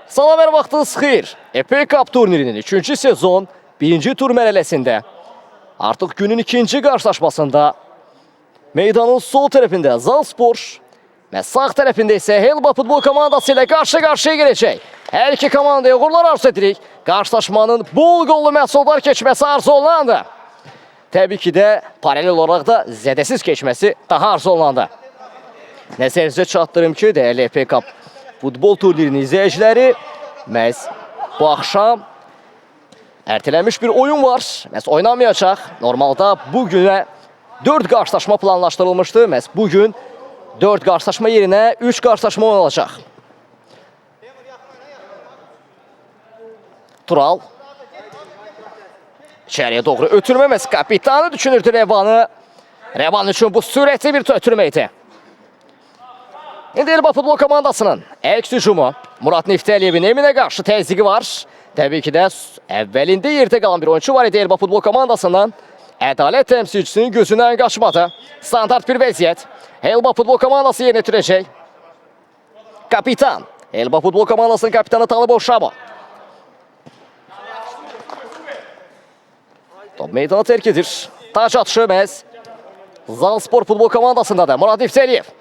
Salam, hər vaxtınız xeyir. FA Cup turnirinin 3-cü sezon 1-ci tur mərhələsində artıq günün 2-ci qarşılaşmasında meydanın sol tərəfində Zalspor və sağ tərəfində isə Helba futbol komandası ilə qarşı-qarşıya gələcək. Hər iki komandaya uğurlar arzu edirik. Qarşılaşmanın bol qollu məhsullar keçməsi arzu olunandır. Təbii ki də paralel olaraq da zədəsiz keçməsi daha arzu olunandır. Nəzərinizə çatdırım ki, dəyərli FA Cup futbol turnirinin izləyiciləri, məhz bu axşam ertelənmiş bir oyun var. Məhz oynamayacaq. Normalda bugünə 4 qarşılaşma planlaşdırılmışdı. Məhz bugün 4 qarşılaşma yerinə 3 qarşılaşma oynanacaq. Tural. İçəriyə doğru ötürmə. Məhz kapitanı düşünürdü Revanı. Revan üçün bu sürətli bir ötürmə idi. İndi Elba futbol komandasının əks hücumu Murad Neftəliyevin Eminə qarşı təzyiqi var. Təbii ki də əvvəlində yerdə qalan bir oyuncu var idi Elba futbol komandasından. Ədalət təmsilçisinin gözündən qaçmadı. Standart bir vəziyyət. Elba futbol komandası yerinə ötürəcək. Kapitan. Elba futbol komandasının kapitanı Talibov Şamo. Top meydanı tərk edir. Taç atışı məhz Zalspor futbol komandasında da Murad Neftəliyev.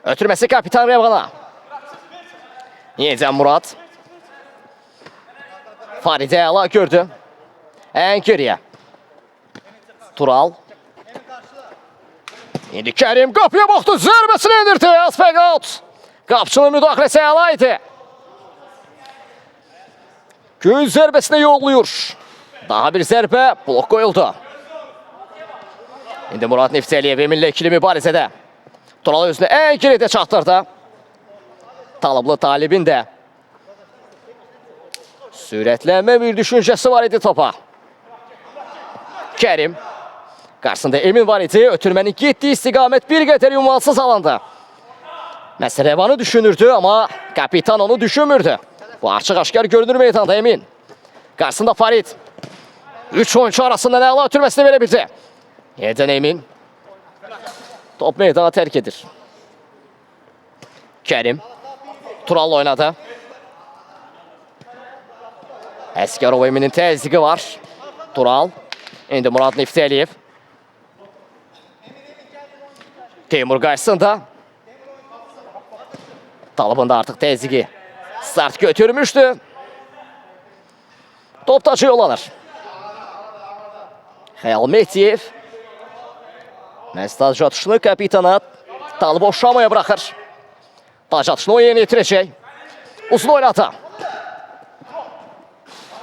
Ötürməsi kapitan Revan'a. Yenidən Murad. Faridə əla gördü. Ənkeriyə. Tural. İndi Kərim qapıya baxdı. Zərbəsini endirdi. Aspek out. Qapçının müdaxiləsi əla idi. Gün zərbəsinə yolluyor. Daha bir zərbə blok qoyuldu. İndi Murad Neftəliyev Eminlə ikili mübarizədə. Tural özünü ən geridə çatdırdı. Talıblı Talibin də sürətlənmə bir düşüncəsi var idi topa. Kərim. Qarşısında Emin var idi. Ötürmənin getdiyi istiqamət bir qədər yummalsız alındı. Məsəl Revanı düşünürdü, amma kapitan onu düşünmürdü. Bu açıq-aşkar görünür meydanda Emin. Qarşısında Farid. 3 oyuncu arasından əla ötürməsini verə bildi. Yenidən Emin. Top meydana tərk edir. Kərim. Tural oynadı. Əsgərov Eminin təzyiqi var. Tural. İndi Murad Neftəliyev. Teymur qarşısında. Talibin da artıq təzyiqi start götürmüşdü. Top taçı yollanır. Xəyal Mehdiyev. Məhz atışını kapitana Talibov Şamoya bırakır. Taç atışını o yerinə yetirəcək. Uzun oynadı.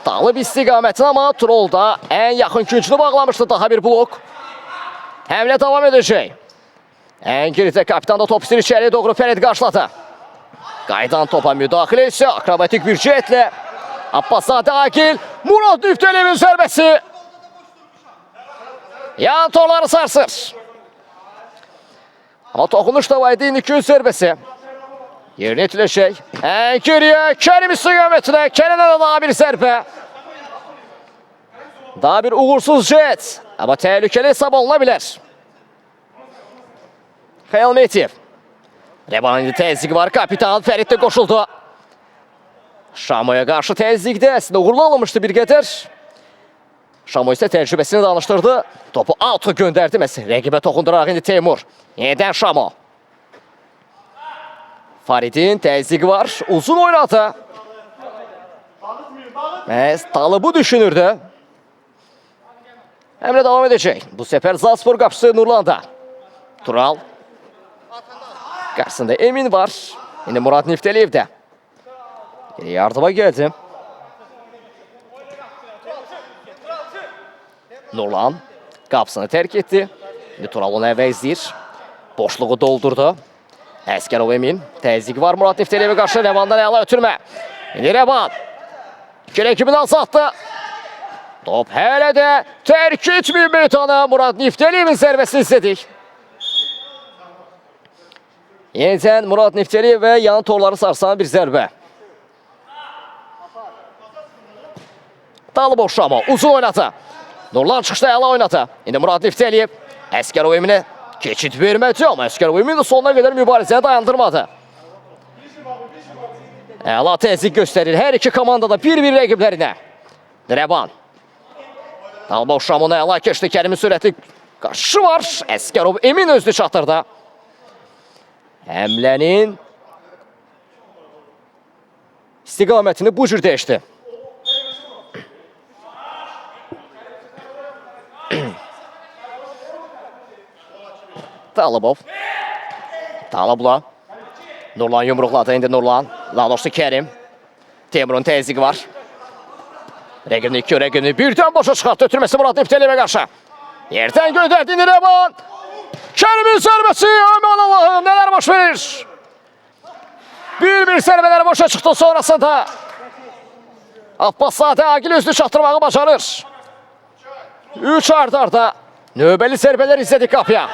Talib istiqamətini amma Turolda ən yaxın küncünü bağlamışdı. Daha bir blok. Həmlə davam edəcək. Ən geridə kapitan da top istəyir içəriyə doğru Fərid qarşıladı. Qaydan topa müdaxilə isə akrobatik bir cəhətlə Abbaszadə Agil. Murad Neftəliyevin zərbəsi yan torları sarsır. Amma toxunuş da var idi. İndi gün zərbəsi. Yerinə itiləcək. Ən geriyə Kərim istiqamətinə. Kərimə də daha bir zərbə. Daha bir uğursuz cəhət. Amma təhlükəli hesab oluna bilər. Xəyal Mehdiyev. Revanın indi təzyiqi var. Kapitan Fərid də qoşuldu. Şamoya qarşı təzyiqdə əslində uğurlu alınmışdı bir qədər. Şamo isə təcrübəsini danışdırdı. Topu out'a göndərdi. Məsələn, rəqibə toxunduraq indi Teymur. Yenidən Şamo. Faridin təzyiqi var. Uzun oynadı. Məhz Talıbı düşünürdü. Həmlə davam edəcək. Bu səfər Zalspor qapısı Nurlanda. Tural. Qarşısında Emin var. İndi Murad Neftəliyev də. Yardıma gəldi. Nurlan qapısını tərk etdi. İndi Tural onu əvvəl izləyir. Boşluğu doldurdu. Əsgərov Emin. Təzyiqi var Murad Neftəliyevə qarşı. Revandan əla ötürmə. İndi Revan. Rəqibini azaltdı. Top hələ də tərk etməyib meydanı. Murad Neftəliyevin zərbəsini izlədik. Yenidən Murad Neftəliyev və yan torları sarsan bir zərbə. Talibov Şamo uzun oynadı. Nurlan çıxışda əla oynadı. İndi Murad Neftəliyev Əsgərov Eminə keçid vermədi, amma Əsgərov Emin də sonuna qədər mübarizəni dayandırmadı. Əla təzyiq göstərir hər iki komanda da bir-bir rəqiblərinə. Revan. Talbov Şamona əla keçdi. Kərimin sürəti qarşı var. Əsgərov Emin özünü çatırdı. Həmlənin istiqamətini bu cür dəyişdi. Talibov. Talibla. Nurlan yumruqladı. İndi Nurlan. Daha doğrusu Kerim. Temurun təzyiqi var. Rəqibini birdən boşa çıxartdı. Ötürməsi Murad Nifteliyevə qarşı. Yerdən göndərdi Revan. Kərimin zərbəsi. Aman Allah'ım, nələr baş verir? Bir zərbələr boşa çıxdı sonrasında. Abbaszadə Agil özünü çatdırmağı bacarır. 3 arda növbəli zərbələr izlədik qapıya.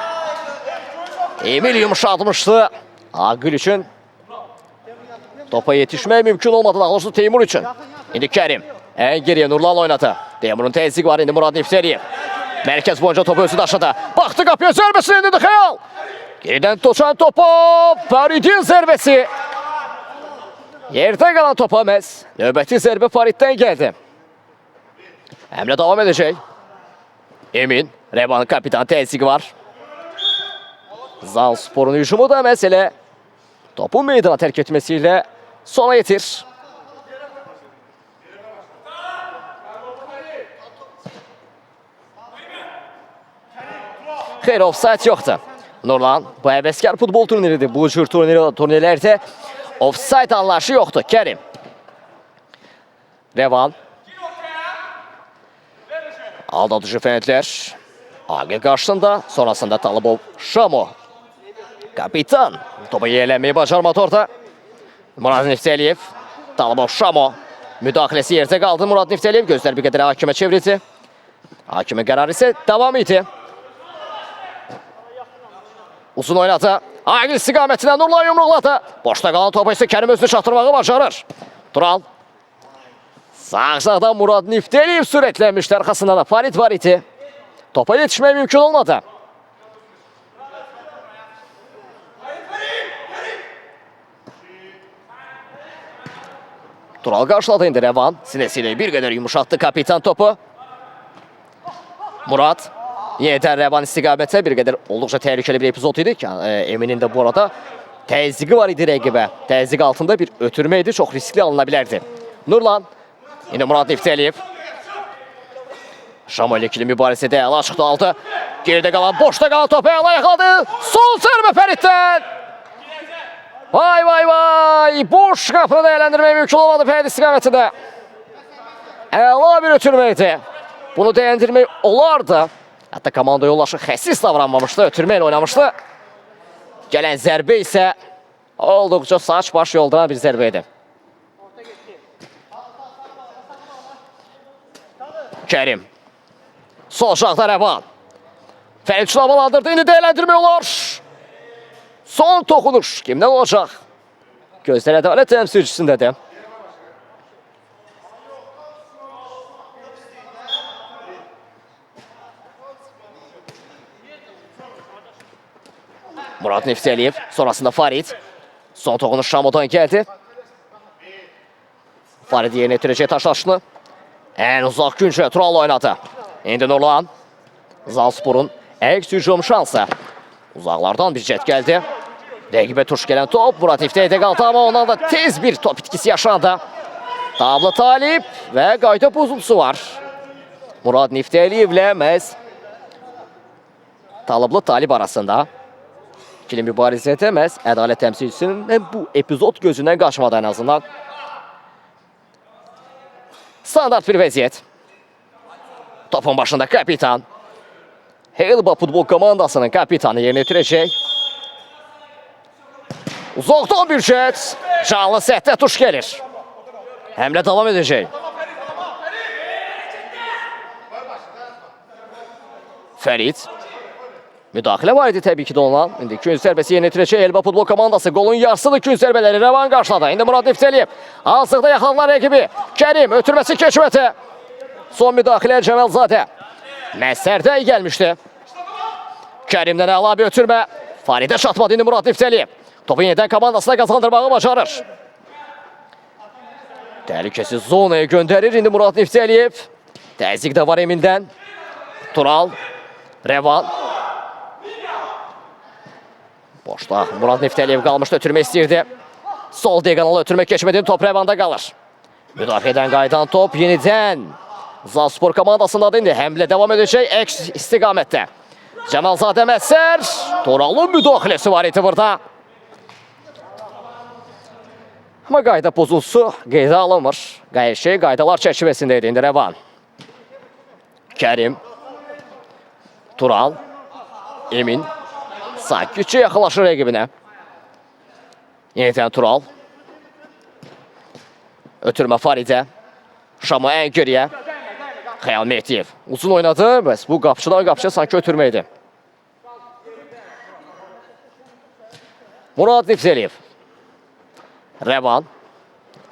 Emil yumuşatmışdı. Agil üçün topa yetişmək mümkün olmadı. Daha doğrusu Teymur üçün. İndi Kerim. Ən geriyə Nurlan oynadı. Teymurun təzyiqi var. İndi Murad Nifteliyev. Mərkəz boyunca topu özü daşıdı. Baxdı qapıya, zərbəsini indirdi Xəyal. Geridən toçan topa. Faridin zərbəsi. Yerdə qalan topa məhz. Növbəti zərbə Fariddən gəldi. Əmrə davam edəcək. Emin. Revanın kapitan təzyiqi var. Zalspor'un hücumu da məsələ topu meydana tərk etməsiyle sona yetir. Xeyr, offside yoxdur. Nurlan, bu həvəskar futbol turniridir. Bu cür turnirlərdə offside anlayışı yoxdur. Kerim. Revan. Aldadıcı fəndlər. Agil qarşısında, sonrasında Talibov Şamo. Kapitan. Topu yiyələnməyi bacarmadı orada. Murad Nifteliyev. Talibov Şamo. Müdaxiləsi yerdə qaldı. Murad Nifteliyev gözlər bir qədər hakimə çevrildi. Hakimin qərarı isə davam idi. Uzun oynadı. Agil istiqamətinə Nurlan yumruqladı. Boşda qalan topu isə Kerim özünü çatdırmağı bacarır. Tural. Sağ-sağdan Murad Nifteliyev sürətlənmişdi. Arxasında da Farid var idi. Topa yetişmək mümkün olmadı. Tural qarşıladı indi Revan. Sinəsiyle bir qədər yumuşatdı kapitan topu. Murad. Yenidən Revan istiqamətə bir qədər olduqca təhlükəli bir epizod idi ki, Emin'in də bu arada təzyiqi var idi rəqibə. Təzyiq altında bir ötürmə idi, çox riskli alına bilərdi. Nurlan. İndi Murad Nifteliyev. Şamo ilə ikili mübarizədə əla çıxdı aldı. Geridə qalan, boşda qalan topu əla yaxaladı. Sol zərbə Fəriddən. Vay vay vay. Boş qapını dəyərləndirmək mümkün olmadı Fərid istiqamətində. Əla bir ötürmə idi. Bunu dəyəndirmək olardı. Hətta komanda yoldaşı xəsis davranmamışdı. Ötürmə ilə oynamışdı. Gələn zərbə isə olduqca saç baş yolduran bir zərbə idi. Kerim. Sol şahda Revan. Fərid üçün havalandırdı. İndi dəyərləndirmək olar. Son toxunuş. Kimdən olacaq? Gözlər ədalət təmsilçisindədir. Murad Nifteliyev. Sonrasında Farid. Son toxunuş Şamo'dan gəldi. Farid yerinə itirəcək taşlaşını. Ən uzaq güncə Tural oynadı. İndi Nurlan. Zalspor'un əks hücum şansı. Uzaqlardan bir cət gəldi. Rəqibə tuş gələn top Murad Nifteliyev qaldı, amma ondan da tez bir top itkisi yaşandı. Tabla Talib və qayda pozuntusu var. Murad Nifteliyevlə məhz Talibli Talib arasında. İkili mübarizədə məhz ədalət təmsilçisinin bu epizod gözündən qaçmadı ən azından. Standart bir vəziyyət. Topun başında kapitan. Helba futbol komandasının kapitanı yerinə itirəcək. Uzaqdan bir cət. Canlı səhətdə tuş gəlir. Həmlə davam edəcək. Fərid. Müdaxilə var idi təbii ki də olan. İndi gün zərbəsi yerinə itirəcək Helba futbol komandası. Golun yarısıdır gün zərbələri. Revan qarşıladı. İndi Murad Nifteliyev. Hazırda yaxalanan rəqibi. Kerim ötürməsi keçməti. Son müdaxilə Cəməlzadə. Məsərdə gəlmişdi. Kerimdən əla bir ötürmə. Faridə çatmadı indi Murad Nifteliyev. Topu yenidən komandasına qazandırmağı bacarır. Təhlükəsiz zonaya göndərir indi Murad Niftəliyev. Təzyiq də var Emin'dən. Tural. Revan. Boşda Murad Niftəliyev qalmışdı, ötürmək istəyirdi. Sol diagonalı ötürmək keçmedi, top Revanda qalır. Müdafiədən qayıdan top yenidən Zalspor komandasındadır indi. Həmlə devam edəcək X istiqamətdə. Cəmalzadə Məsər. Turalın müdaxiləsi var idi burada. Amma qayda pozulsu qeydə alınmır. Hər şey qaydalar çərçivəsində idi indi Revan. Kərim. Tural. Emin. Sakitcə yaxınlaşır rəqibinə. Yenidən Tural. Ötürmə Faridə. Şamo ən geriyə. Xəyal Mehdiyev. Uzun oynadı. Bəs bu qapçıdan qapçıya sanki ötürməkdir. Murad Niftəliyev. Revan.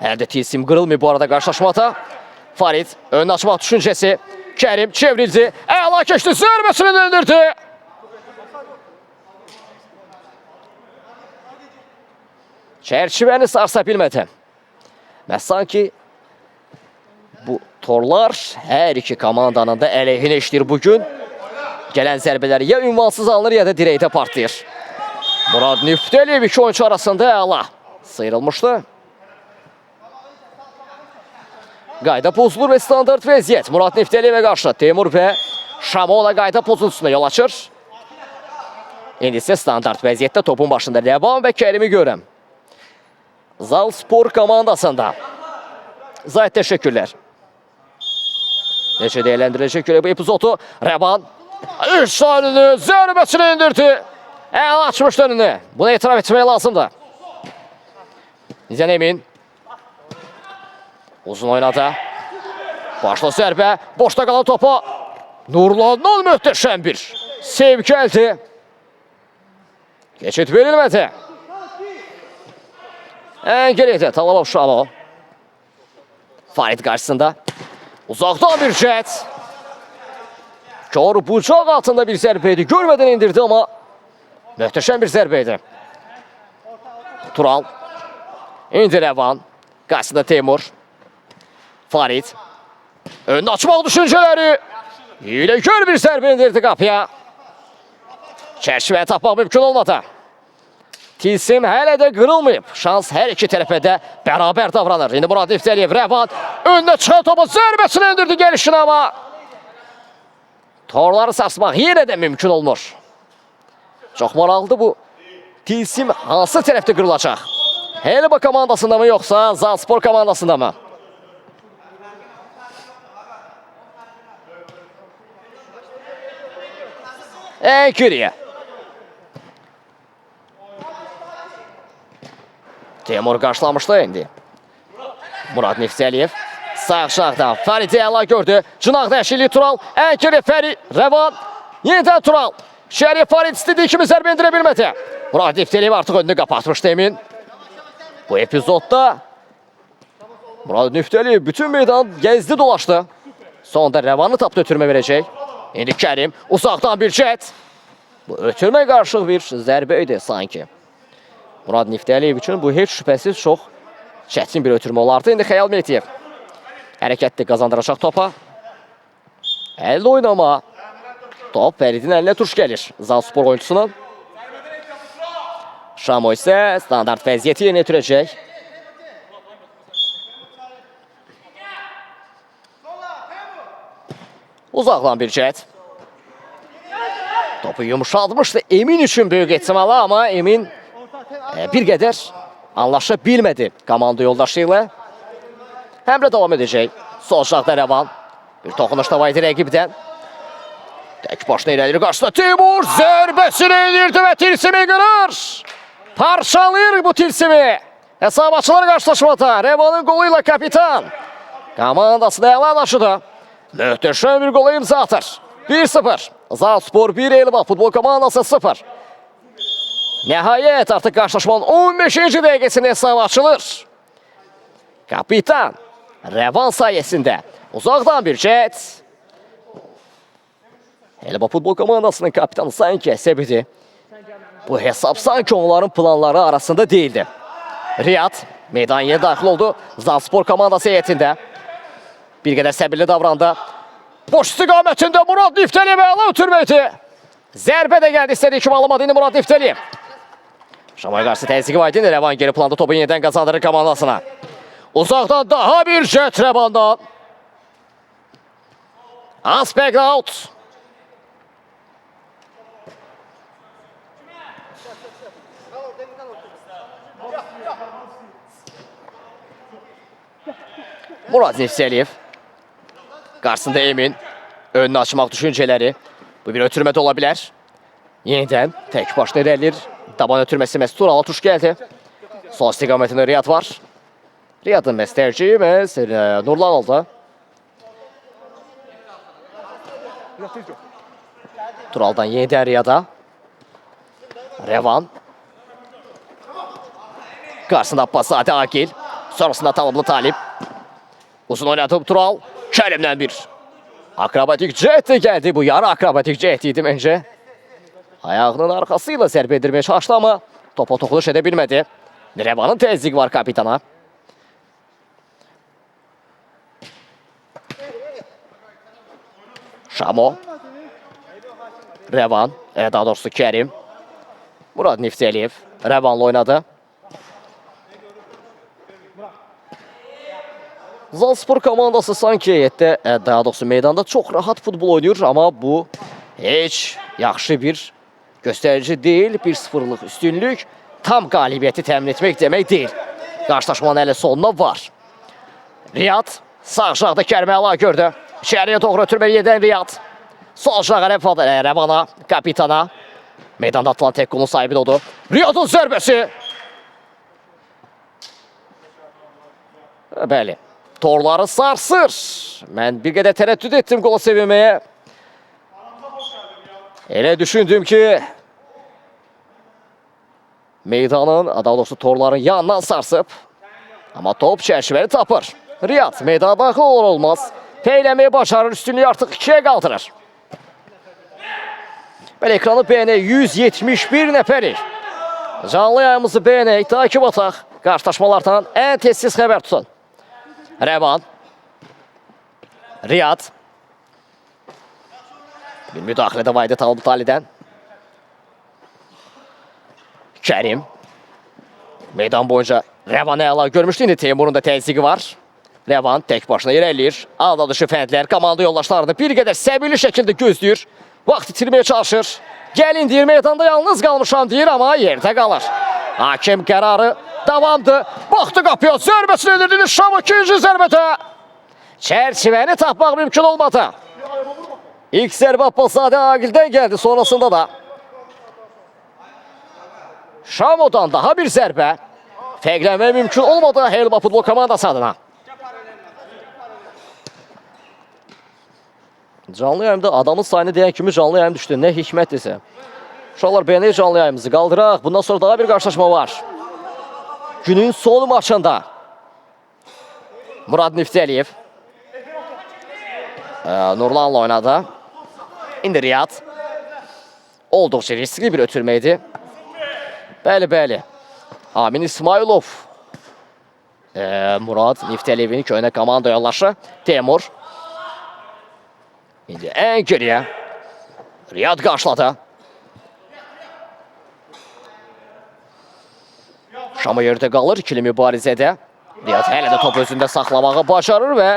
Hələ də tilsim qırılmıyor bu arada qarşılaşmada. Farid önünü açmaq düşüncəsi. Kərim çevrildi. Əla keçdi. Zərbəsini döndürdü. Çərçivəni sarsa bilmədi. Və sanki bu torlar hər iki komandanın da əleyhinə işləyir bugün. Gələn zərbələr ya ünvansız alınır ya da dirəkdə partlayır. Murad Niftəliyev iki oyuncu arasında əla. Sıyrılmışdı. Qayda pozulur və standart vəziyyət. Murad Niftəliyevə qarşı Teymur və Şamola qayda pozultusuna yol açır. İndi isə standart vəziyyətdə topun başında Revan və Kərimi görəm. Zalspor komandasında. Zahid təşəkkürlər. Necə dəyərləndirəcək görə bu epizodu. Revan önünü, zərbəsini indirdi. Əla açmışdı önünü. Bunu etiraf etmək lazımdır. Nizən Emin. Uzun oynadı. Başlı zərbə. Boşda qalan topa. Nurlandan möhtəşəm bir sev gəldi. Keçid verilmədi. Ən geridə Talavov Şamo. Farid qarşısında. Uzaqdan bir cəhət. Kor bucaq altında bir zərbə idi. Görmədən indirdi amma möhtəşəm bir zərbə idi. Tural. İndi Revan. Qarşısında Teymur. Farid. Önünü açmaq düşüncələri. Hiləgör bir zərbə indirdi qapıya. Çərçivəni tapmaq mümkün olmadı. Tilsim hələ də qırılmayıb. Şans hər iki tərəfə də bərabər davranır. İndi Murad Niftəliyev, Revan önünə çıxan topu zərbəsini indirdi gəlişini amma torları sarsmaq yenə də mümkün olmur. Çox maraqlıdır bu. Tilsim hansı tərəfdə qırılacaq? Helba komandasında mı yoxsa Zalspor komandasında mı? Ən geriyə. Teymur qarşılamışdı indi. Murad Niftəliyev sağ şahdan Faridi əla gördü. Cınaqda əşili Tural. Ən geri Fəri Revan. Yenidən Tural. Şərif Farid istədiyi kimi zərbə indirə bilmədi. Murad Niftəliyev artıq önünü qapatmışdı Emin. Bu epizodda Murad Niftəliyev bütün meydan gəzdi dolaşdı. Sonunda Revanı tapdı ötürmə verəcək. İndi Kərim uzaqdan bir cəhət. Bu ötürmə qarşıq bir zərbə idi sanki. Murad Niftəliyev üçün bu heç şübhəsiz çox çətin bir ötürmə olardı. İndi Xəyal Mehdiyev hərəkətli qazandıracaq topa. Əldə oynama. Top Fəridin əlinə tuş gəlir Zalspor oyuncusunun. Şamo isə standart vəziyyəti yerinə yetirəcək. Uzaqlan bir cəhət. Topu yumuşaltmışdı Emin üçün böyük ehtimala amma Emin bir qədər anlaşa bilmədi komanda yoldaşı ilə. Həmlə davam edəcək. Sol şahda Revan. Bir toxunuşda var idi rəqibdən. Tək başına irəlir qarşısında Teymur zərbəsini indirdi və tilsimi qırır. Parçalayır bu tilsimi. Hesab açılır qarşılaşmada. Revanın qolu ilə kapitan. Komandasını əla daşıdı. Möhtəşəm bir qola imza atır. 1-0. Zalspor 1, Elva futbol komandası 0. Nəhayət artıq qarşılaşmanın 15-ci dəqiqəsində hesab açılır. Kapitan Revan sayəsində uzaqdan bir cəhət. Elva futbol komandasının kapitanı sanki əsəb idi. Bu hesab sanki onların planları arasında değildi. Riyad meydan yeni daxil oldu. Zanspor komandası heyətində. Bir qədər səbirli davrandı. Boş istiqamətində Murad Niftəliyev əla ötürməkdi. Zərbə də gəldi, istədiyi kimi alamadı indi Murad Niftəliyev. Şamaya qarşı təzyiqi var idi. Rəvan geri planda topu yenidən qazandırır komandasına. Uzaqdan daha bir jet Rəvandan. Aspect out. Murad Niftəliyev. Qarşısında Emin. Önünü açmaq düşüncələri. Bu bir ötürmə də ola bilər. Yenidən tək başına irəlir. Daban ötürməsi məhz Turala tuş gəldi. Sol istiqamətində Riyad var. Riyadın məhz tərcihi məhz Nurlan oldu. Turaldan yenidən Riyada. Rəvan. Qarşısında Abbasadə Agil. Sonrasında Talıblı Talib. Uzun oynadı Tural. Kərimdən bir akrobatik jet gəldi. Bu yarı akrobatik jet idi məncə. Ayağının arxasıyla zərbə edirməyə çalışdı amma topa toxunuş edə bilmədi. Rəvanın təzyiqi var kapitana. Şamo. Rəvan. Daha doğrusu Kərim. Murad Niftəliyev. Rəvanla oynadı. Zanspor komandası sanki heyətdə, daha doğrusu meydanda çox rahat futbol oynuyor. Amma bu heç yaxşı bir göstərici deyil. 1-0'lıq üstünlük tam qalibiyyəti təmin etmək demək deyil. Qarşılaşmanın əli sonuna var. Riyad sağ aşağıda Kərimə əla gördü. İçəriyə doğru ötürməli edən Riyad. Sol aşağı Rəvana, kapitana. Meydanda atılan tek golun sahibi oldu. Riyadın zərbəsi. Bəli. Torları sarsır. Mən bir qədər tərəddüd etdim qola sevinməyə. Elə düşündüm ki meydanın, daha doğrusu torların yanından sarsıb. Amma top çərçivəni tapır. Riyad meydana daxil olur olmaz. Peyləməyi başarır, üstünlüyü artıq 2'ye qaldırır. Belə ekranı bəyənək 171 nəfərik. Canlı yayımızı bəyənək, takip ataq. Qarşılaşmalardan ən tezsiz xəbər tutun. Rəvan. Riyad. Bir müdaxilədə Vaydə Talıblı Talidən. Kərim. Meydan boyunca Rəvanı əla görmüşdü. İndi Teymurun da təzyiqi var. Rəvan tək başına irəliyir. Alda dışı fəndlər komanda yoldaşlarını bir qədər səbirli şəkildə gözləyir. Vaxt itirməyə çalışır. Gəlin deyir, meydanda yalnız qalmışam deyir, amma yerdə qalır. Hakim qərarı davamdır. Baxdı qapıya, zərbəsini edirdi. Şam ikinci zərbədə. Çərçivəni tapmaq mümkün olmadı. İlk zərbə Abbasadə Agil'dən gəldi, sonrasında da Şamo'dan daha bir zərbə. Fərqlənmək mümkün olmadı Helva futbol komandası adına. Canlı yayımda adamın sayını deyən kimi canlı yayım düşdü. Nə hikmətdirsə. Uşaqlar bəyənək canlı yayımızı qaldıraq. Bundan sonra daha bir qarşılaşma var. Günün son maçında Murad Niftəliyev Nurlanla oynadı. İndi Riyad. Olduqca riskli bir ötürməydi. Bəli. Amin İsmailov. Murad Niftəliyevin köyünə komanda yollaşı. Teymur. İndi ən geriyə. Riyad qarşıladı. Şama yerdə qalır ikili mübarizədə. Riyad hələ də top özündə saxlamağı bacarır və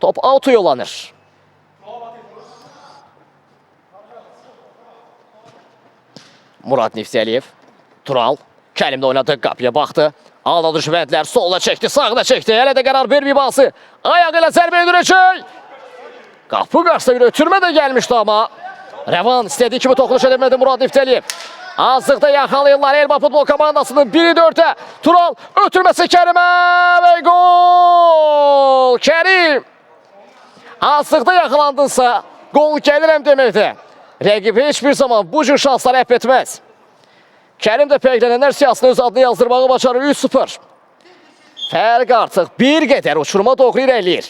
top auto yollanır. Murad Niftəliyev. Tural. Kərimdə oynadı, qapıya baxdı. Alda dışı vəndlər, sola çəkdi, sağda çəkdi. Hələ də qərar verməyib alsı. Ayağı ilə zərbə ediləcək. Qapı qarşısında bir ötürmə də gəlmişdi amma. Rəvan istədiyi kimi toxunuş edilmədi Murad Niftəliyev. Azlıqda yaxalayırlar Elba futbol komandasının 1-4'e. Tural ötürməsi Kərimə və gol! Kərim! Azlıqda yaxalandınsa gol gəlirəm deməkdir. Rəqib heç bir zaman bu cür şansları əhv etməz. Kərim də fərqlənənlər siyasını öz adını yazdırmağı bacarır 3-0. Fərq artıq bir qədər uçuruma doğru irəliyir.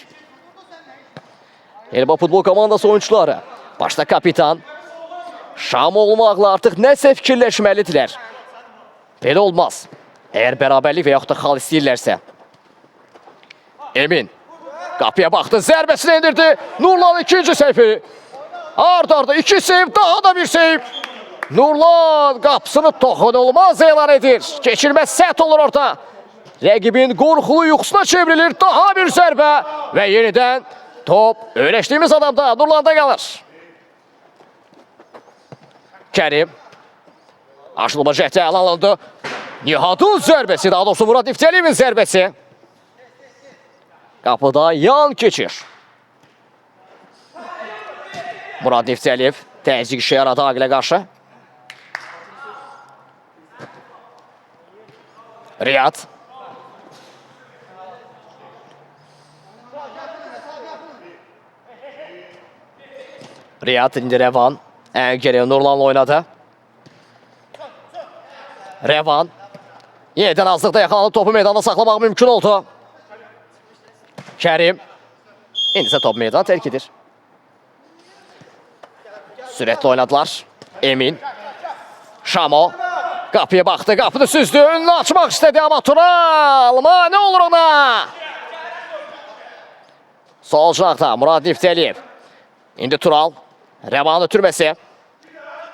Elba futbol komandası oyuncuları. Başda kapitan. Şam olmaqla artıq nəsə fikirləşməlidirlər. Belə olmaz. Eğer beraberlik və yaxud da xal istəyirlərsə. Emin. Qapıya baxdı, zərbəsini indirdi. Nurlan ikinci seyfi. Arda 2 seyf, daha da bir seyf. Nurlan qapısını toxunulmaz elan edir. Keçilməz səhv olur orada. Rəqibin qorxulu yuxusuna çevrilir. Daha bir zərbə və yenidən top öyrəşdiyimiz adamda Nurlanda qalır. Kərim. Aşılma cəhdə əl alındı. Nihat'ın zərbəsi, daha doğrusu Murad Niftaliyevin zərbəsi. Qapıda yan keçir. Murad Niftaliyev təzyiq işə yaradı Aqilə qarşı. Riyad. Riyad indi Revan. Geriyə Nurlan'la oynadı. Revan. Yenidən azlıqda yaxalanıb topu meydanda saxlamaq mümkün oldu. Kərim. İndi isə top meydan tərk edir. Sürətli oynadılar. Emin. Şamo. Qapıya baxdı, qapını süzdü. Önünü açmaq istədi amma Tural. Mane olur ona. Sol cinaqda Murad Niftaliyev. İndi Tural. Revanın ötürməsi.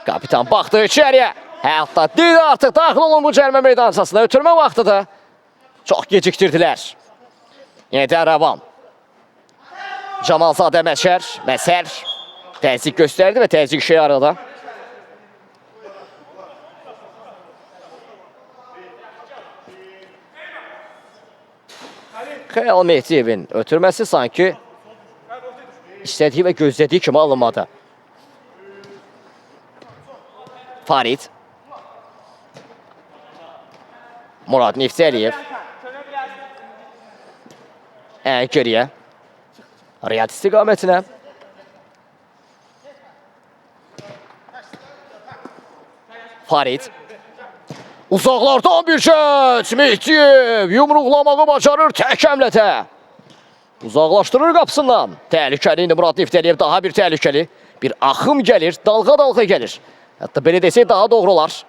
Kapitan baxdı içəriyə. Hətta deyil artıq daxil olun bu cəlmə meydancasına. Ötürmə vaxtıdır. Çox gecikdirdilər. Yenidən Revan. Camalzadə Məsər. Təzyiq göstərdi və təzyiq işə yaradı. Xəyal Mehdiyevin ötürməsi sanki istədiyi və gözlədiyi kimi alınmadı. Farid. Murad Niftaliyev. Geriyə. Riyad istiqamətinə. Farid. Uzaqlardan bir şut. Mehdiyev yumruqlamağı bacarır tək həmlədə. Uzaqlaşdırır qapısından. Təhlükəli indi Murad Niftaliyev, daha bir təhlükəli. Bir axım gəlir, dalğa gəlir. Hətta belə desək daha doğru olar.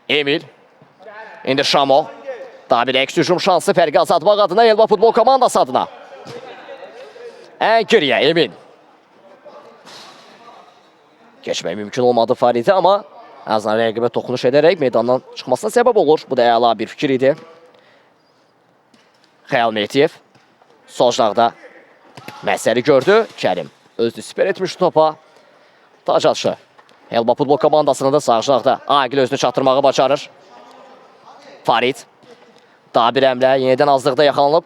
Emil. İndi Şamo. Daha bir əks hücum şansı fərqi azaltmaq adına Elba futbol komandası adına. Geriyə Emin. Keçmək mümkün olmadı Farid'e amma azdan rəqibə toxunuş edərək meydandan çıxmasına səbəb olur. Bu da əla bir fikir idi. Xəyal Mehdiyev. Sol cinaqda Məsəri gördü. Kərim özünü siper etmiş topa. Tac atışı. Elba futbol komandasının da sağ cinaqda Aqil özünü çatdırmağı bacarır. Farid. Daha bir əmlə yenidən azlıqda yaxalanıb.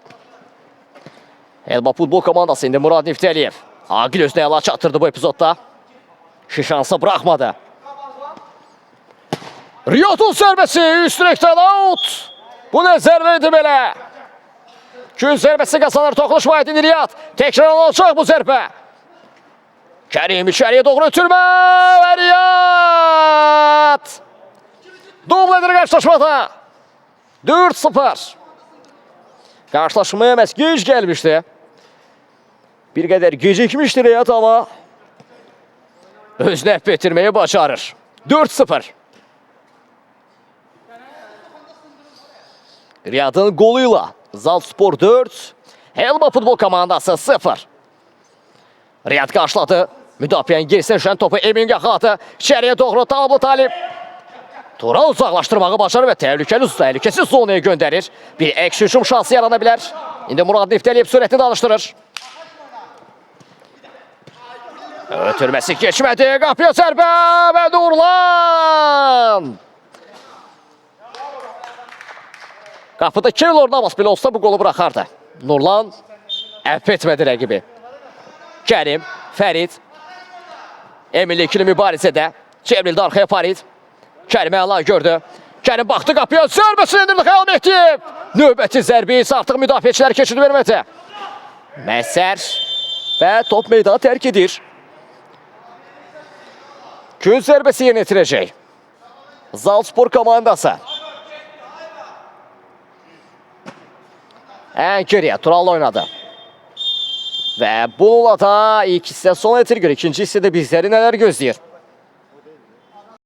Elba futbol komandası indi Murad Niftaliyev. Aqil özünü əla çatdırdı bu epizodda. Şansı bırakmadı. Riyad'ın zərbəsi üst direkdən out. Bu nə zərbəydi belə? Gün zərbəsi qazanır, toxunuşma edin Riyad. Təkrar alacaq bu zərbə. Kərim içəriyə doğru ötürmə və Riyad. Dubledir qarşılaşmada. 4-0. Qarşılaşmaya məhz gec gəlmişdi. Bir qədər gecikmişdi Riyad amma özünü əfv etdirməyi bacarır. 4-0. Riyad'ın goluyla Zaltspor 4, Elba futbol komandası 0. Riyad qarşıladı. Müdafiənin gerisinə düşən topu Emin yaxaladı. İçəriyə doğru Tablo Talib. Tural uzaqlaşdırmağı bacarır və təhlükəsiz zonaya göndərir. Bir əks hücum şansı yarana bilər. İndi Murad Niftaliyev sürətini danışdırır. Ötürməsi keçmədi. Qapıya zərbə və Nurlan. Qapıda Keylor Navas belə olsa bu qolu bıraxardı. Nurlan əfv etmədi rəqibi. Kərim, Fərid. Emil ikili mübarizədə. Çevrildi arxaya Farid. Kərim əla gördü. Kərim baxdı qapıya, zərbəsini indirdi Xəyal Mehdiyev. Növbəti zərbi isə artıq müdafiəçilər keçidi vermədi. Məsər və top meydanı tərk edir. Gün zərbəsi yerinə yetirəcək Zaltspor komandası. Geriyə Tural'la oynadı. Və bununla da ilk hissə sona yetirir. İkinci hissədə bizləri nələr gözləyir?